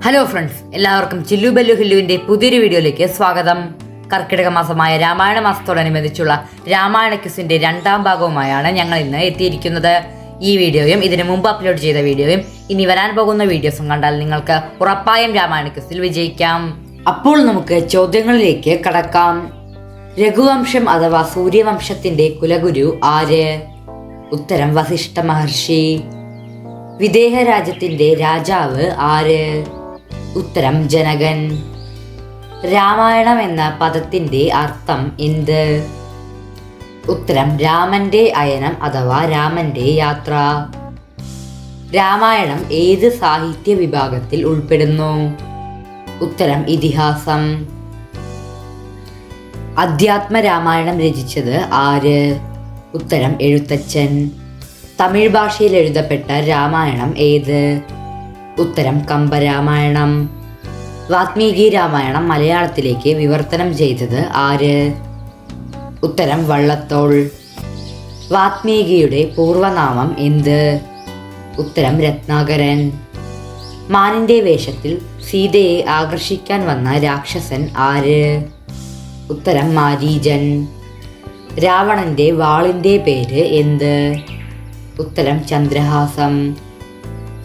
Hello friends, എല്ലാവർക്കും ചില്ലു ബല്ലു ഹില്ലുവിൻ്റെ പുതിയൊരു വീഡിയോയിലേക്ക് സ്വാഗതം. കർക്കിടക മാസമായ രാമായണ മാസത്തോടനുബന്ധിച്ചുള്ള രാമായണ ക്വിസിൻ്റെ രണ്ടാം ഭാഗവുമായാണ് ഞങ്ങൾ ഇന്ന് എത്തിയിരിക്കുന്നത്. ഈ വീഡിയോയും ഇതിനു മുമ്പ് അപ്ലോഡ് ചെയ്ത വീഡിയോയും ഇനി വരാൻ പോകുന്ന വീഡിയോസും കണ്ടാൽ നിങ്ങൾക്ക് ഉറപ്പായും രാമായണ ക്വിസിൽ വിജയിക്കാം. അപ്പോൾ നമുക്ക് ചോദ്യങ്ങളിലേക്ക് കടക്കാം. രഘുവംശം അഥവാ സൂര്യവംശത്തിൻ്റെ കുലഗുരു ആര്? ഉത്തരം വസിഷ്ഠ മഹർഷി. വിദേഹ രാജ്യത്തിൻ്റെ രാജാവ് ആര്? ഉത്തരം ജനകൻ. രാമായണം എന്ന പദത്തിന്റെ അർത്ഥം എന്ത്? ഉത്തരം രാമന്റെ അയനം അഥവാ രാമന്റെ യാത്ര. രാമായണം ഏത് സാഹിത്യ വിഭാഗത്തിൽ ഉൾപ്പെടുന്നു? ഉത്തരം ഇതിഹാസം. അധ്യാത്മ രാമായണം രചിച്ചത് ആര്? ഉത്തരം എഴുത്തച്ഛൻ. തമിഴ് ഭാഷയിൽ എഴുതപ്പെട്ട രാമായണം ഏത്? ഉത്തരം കമ്പരാമായണം. വാത്മീകി രാമായണം മലയാളത്തിലേക്ക് വിവർത്തനം ചെയ്തത് ആര്? ഉത്തരം വള്ളത്തോൾ. വാത്മീകിയുടെ പൂർവനാമം എന്ത്? ഉത്തരം രത്നാകരൻ. മാനിന്റെ വേഷത്തിൽ സീതയെ ആകർഷിക്കാൻ വന്ന രാക്ഷസൻ ആര്? ഉത്തരം മാരീചൻ. രാവണന്റെ വാളിന്റെ പേര് എന്ത്? ഉത്തരം ചന്ദ്രഹാസം.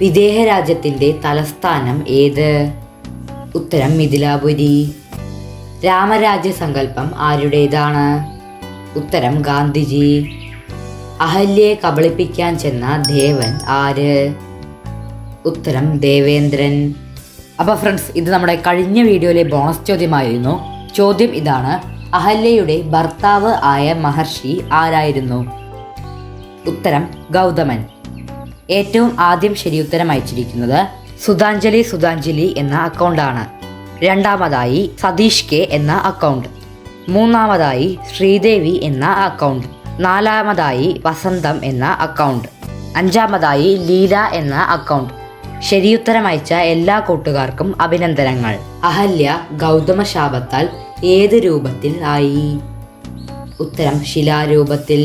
വിദേഹ രാജ്യത്തിന്റെ തലസ്ഥാനം ഏത്? ഉത്തരം മിഥിലാപുരി. രാമരാജ്യ സങ്കല്പം ആരുടേതാണ്? ഉത്തരം ഗാന്ധിജി. അഹല്യയെ കബളിപ്പിക്കാൻ ചെന്ന ദേവൻ ആര്? ഉത്തരം ദേവേന്ദ്രൻ. അപ്പോൾ ഫ്രണ്ട്സ്, ഇത് നമ്മുടെ കഴിഞ്ഞ വീഡിയോയിലെ ബോണസ് ചോദ്യമായിരുന്നു. ചോദ്യം ഇതാണ്: അഹല്യയുടെ ഭർത്താവ് ആയ മഹർഷി ആരായിരുന്നു? ഉത്തരം ഗൗതമൻ. ഏറ്റവും ആദ്യം ശരിയുത്തരം അയച്ചിരിക്കുന്നത് സുധാഞ്ജലി എന്ന അക്കൗണ്ടാണ്. രണ്ടാമതായി സതീഷ് കെ എന്ന അക്കൗണ്ട്. മൂന്നാമതായി ശ്രീദേവി എന്ന അക്കൗണ്ട്. നാലാമതായി വസന്തം എന്ന അക്കൗണ്ട്. അഞ്ചാമതായി ലീല എന്ന അക്കൗണ്ട്. ശരിയുത്തരം അയച്ച എല്ലാ കൂട്ടുകാർക്കും അഭിനന്ദനങ്ങൾ. അഹല്യ ഗൗതമ ശാപത്താൽ ഏത് രൂപത്തിൽ ആയി? ഉത്തരം ശിലാരൂപത്തിൽ.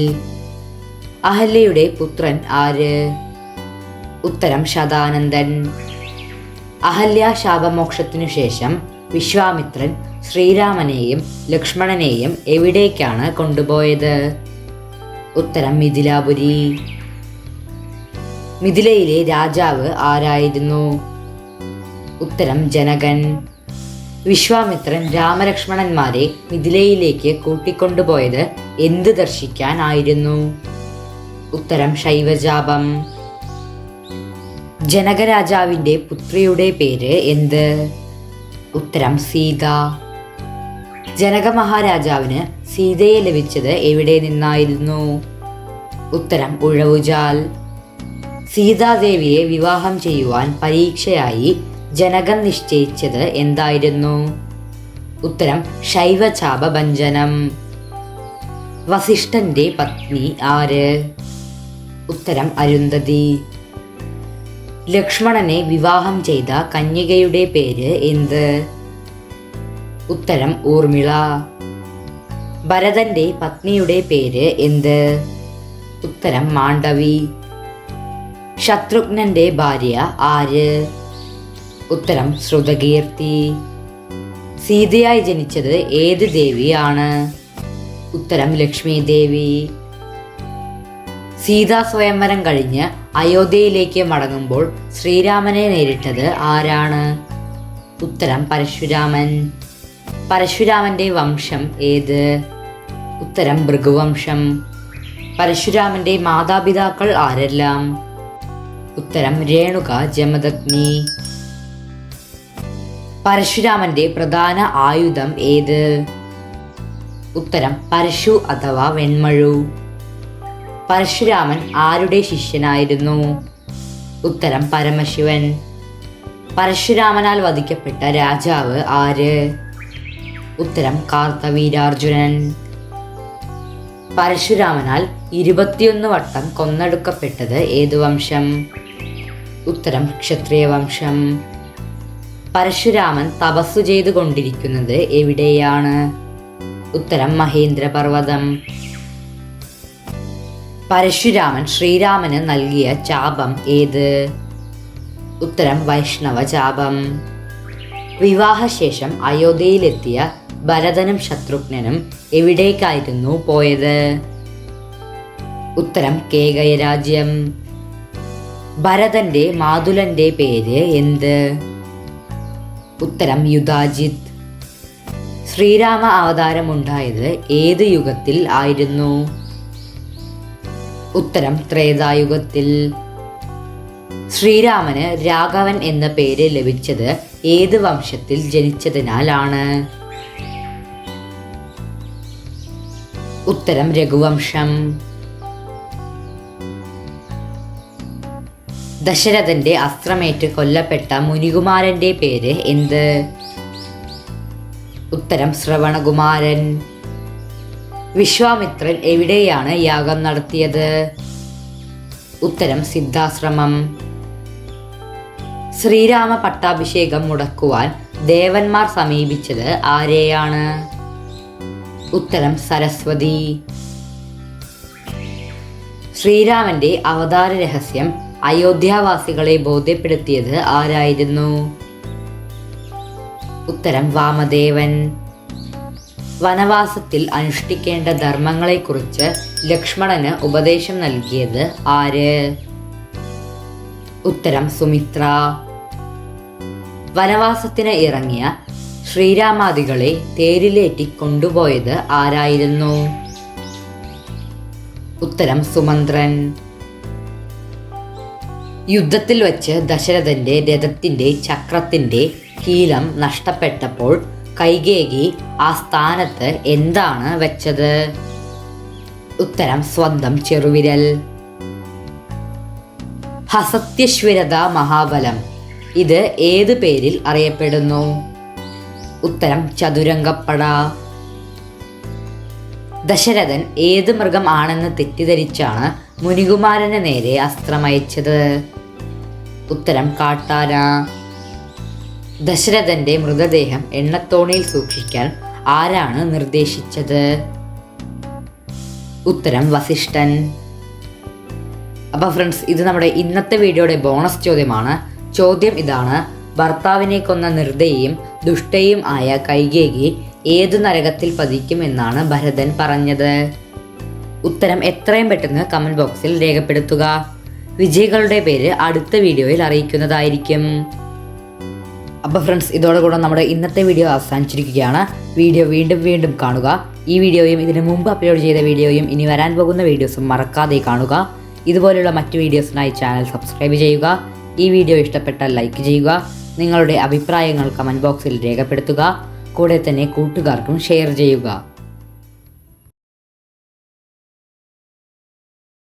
അഹല്യയുടെ പുത്രൻ ആര്? ഉത്തരം ശതാനന്ദൻ. അഹല്യ ശാപമോക്ഷത്തിനു ശേഷം വിശ്വാമിത്രൻ ശ്രീരാമനെയും ലക്ഷ്മണനെയും എവിടേക്കാണ് കൊണ്ടുപോയത്? ഉത്തരം മിഥിലാപുരി. മിഥിലയിലെ രാജാവ് ആരായിരുന്നു? ഉത്തരം ജനകൻ. വിശ്വാമിത്രൻ രാമലക്ഷ്മണന്മാരെ മിഥിലയിലേക്ക് കൂട്ടിക്കൊണ്ടുപോയത് എന്ത് ദർശിക്കാനായിരുന്നു? ഉത്തരം ശൈവജാപം. ജനകരാജാവിൻ്റെ പുത്രിയുടെ പേര് എന്ത്? ഉത്തരം സീത. ജനക മഹാരാജാവിന് സീതയെ ലഭിച്ചത് എവിടെ നിന്നായിരുന്നു? ഉത്തരം ഉഴവുചാൽ. സീതാദേവിയെ വിവാഹം ചെയ്യുവാൻ പരീക്ഷയായി ജനകൻ നിശ്ചയിച്ചത് എന്തായിരുന്നു? ഉത്തരം ശൈവചാപഭഞ്ജനം. വസിഷ്ഠന്റെ പത്നി ആര്? ഉത്തരം അരുന്ധതി. ലക്ഷ്മണനെ വിവാഹം ചെയ്ത കന്യകയുടെ പേര് എന്ത്? ഉത്തരം ഊർമിള. ഭരതന്റെ പത്നിയുടെ പേര് എന്ത്? ഉത്തരം മാണ്ഡവി. ശത്രുഘ്നന്റെ ഭാര്യ ആര്? ഉത്തരം ശ്രുതകീർത്തി. സീതയായി ജനിച്ചത് ഏത് ദേവിയാണ്? ഉത്തരം ലക്ഷ്മി ദേവി. സീതാ സ്വയംവരം കഴിഞ്ഞ് അയോധ്യയിലേക്ക് മടങ്ങുമ്പോൾ ശ്രീരാമനെ നേരിട്ടത് ആരാണ്? ഉത്തരം പരശുരാമൻ. പരശുരാമന്റെ വംശം ഏത്? ഉത്തരം ഭൃഗുവംശം. പരശുരാമന്റെ മാതാപിതാക്കൾ ആരെല്ലാം? ഉത്തരം രേണുക ജമദഗ്നി. പരശുരാമന്റെ പ്രധാന ആയുധം ഏത്? ഉത്തരം പരശു അഥവാ വെൺമഴു. പരശുരാമൻ ആരുടെ ശിഷ്യനായിരുന്നു? ഉത്തരം പരമശിവൻ. പരശുരാമനാൽ വധിക്കപ്പെട്ട രാജാവ് ആര്? ഉത്തരം കാർത്തവീരാർജുനൻ. പരശുരാമനാൽ 21 വട്ടം കൊന്നൊടുക്കപ്പെട്ടത് ഏതു വംശം? ഉത്തരം ക്ഷത്രിയ വംശം. പരശുരാമൻ തപസ്സു ചെയ്തുകൊണ്ടിരിക്കുന്നത് എവിടെയാണ്? ഉത്തരം മഹേന്ദ്രപർവ്വതം. പരശുരാമൻ ശ്രീരാമന് നൽകിയ ചാപം ഏത്? ഉത്തരം വൈഷ്ണവ ചാപം. വിവാഹശേഷം അയോധ്യയിലെത്തിയ ഭരതനും ശത്രുഘ്നനും എവിടേക്കായിരുന്നു പോയത്? ഉത്തരം കേകയ രാജ്യം. ഭരതന്റെ മാതുലന്റെ പേര് എന്ത്? ഉത്തരം യുധാജിത്ത്. ശ്രീരാമ അവതാരമുണ്ടായത് ഏത് യുഗത്തിൽ ആയിരുന്നു? ഉത്തരം ത്രേതായുഗത്തിൽ. ശ്രീരാമന് രാഘവൻ എന്ന പേര് ലഭിച്ചത് ഏത് വംശത്തിൽ ജനിച്ചതിനാലാണ്? ഉത്തരം രഘുവംശം. ദശരഥന്റെ അസ്ത്രമേറ്റ് കൊല്ലപ്പെട്ട മുനികുമാരന്റെ പേര് എന്ത്? ഉത്തരം ശ്രവണകുമാരൻ. വിശ്വാമിത്രൻ എവിടെയാണ് യാഗം നടത്തിയത്? ഉത്തരം സിദ്ധാശ്രമം. ശ്രീരാമ പട്ടാഭിഷേകം മുടക്കുവാൻ ദേവന്മാർ സമീപിച്ചത് ആരെയാണ്? ഉത്തരം സരസ്വതി. ശ്രീരാമന്റെ അവതാര രഹസ്യം അയോധ്യാവാസികളെ ബോധ്യപ്പെടുത്തിയത് ആരായിരുന്നു? ഉത്തരം വാമദേവൻ. വനവാസത്തിൽ അനുഷ്ഠിക്കേണ്ട ധർമ്മങ്ങളെക്കുറിച്ച് ലക്ഷ്മണന് ഉപദേശം നൽകിയത് ആര്? ഉത്തരം സുമിത്ര. വനവാസത്തിന് ഇറങ്ങിയ ശ്രീരാമാദികളെ തേരിലേറ്റി കൊണ്ടുപോയത് ആരായിരുന്നു? ഉത്തരം സുമന്ത്രൻ. യുദ്ധത്തിൽ വച്ച് ദശരഥന്റെ രഥത്തിന്റെ ചക്രത്തിന്റെ കീലം നഷ്ടപ്പെട്ടപ്പോൾ കൈകേയി ആ സ്ഥാനത്ത് എന്താണ് വെച്ചത്? ഉത്തരം സ്വന്തം ചെറുവിരൽ. ഹസത്യശ്വരത മഹാബലം ഇത് ഏത് പേരിൽ അറിയപ്പെടുന്നു? ഉത്തരം ചതുരംഗപ്പട. ദശരഥൻ ഏത് മൃഗം ആണെന്ന് തെറ്റിദ്ധരിച്ചാണ് മുനികുമാരന് നേരെ അസ്ത്രമയച്ചത്? ഉത്തരം കാട്ടാന. ദശരഥന്റെ മൃതദേഹം എണ്ണത്തോണിയിൽ സൂക്ഷിക്കാൻ ആരാണ് നിർദ്ദേശിച്ചത്? ഉത്തരം വസിഷ്ഠൻ. അപ്പോൾ ഫ്രണ്ട്സ്, ഇത് നമ്മുടെ ഇന്നത്തെ വീഡിയോയുടെ ബോണസ് ചോദ്യമാണ്. ചോദ്യം ഇതാണ്: ഭർത്താവിനെ കൊന്ന നിർദ്ദയിയും ദുഷ്ടയും ആയ കൈകേയി ഏതു നരകത്തിൽ പതിക്കുമെന്നാണ് ഭരതൻ പറഞ്ഞത്? ഉത്തരം എത്രയും പെട്ടെന്ന് കമൻറ്റ് ബോക്സിൽ രേഖപ്പെടുത്തുക. വിജയികളുടെ പേര് അടുത്ത വീഡിയോയിൽ അറിയിക്കുന്നതായിരിക്കും. അപ്പോൾ ഫ്രണ്ട്സ്, ഇതോടുകൂടെ നമ്മുടെ ഇന്നത്തെ വീഡിയോ അവസാനിച്ചിരിക്കുകയാണ്. വീഡിയോ വീണ്ടും കാണുക. ഈ വീഡിയോയും ഇതിനു മുമ്പ് അപ്ലോഡ് ചെയ്ത വീഡിയോയും ഇനി വരാൻ പോകുന്ന വീഡിയോസും മറക്കാതെ കാണുക. ഇതുപോലുള്ള മറ്റു വീഡിയോസിനായി ചാനൽ സബ്സ്ക്രൈബ് ചെയ്യുക. ഈ വീഡിയോ ഇഷ്ടപ്പെട്ടാൽ ലൈക്ക് ചെയ്യുക. നിങ്ങളുടെ അഭിപ്രായങ്ങൾ കമൻറ്റ് ബോക്സിൽ രേഖപ്പെടുത്തുക. കൂടെ തന്നെ കൂട്ടുകാർക്കും ഷെയർ ചെയ്യുക.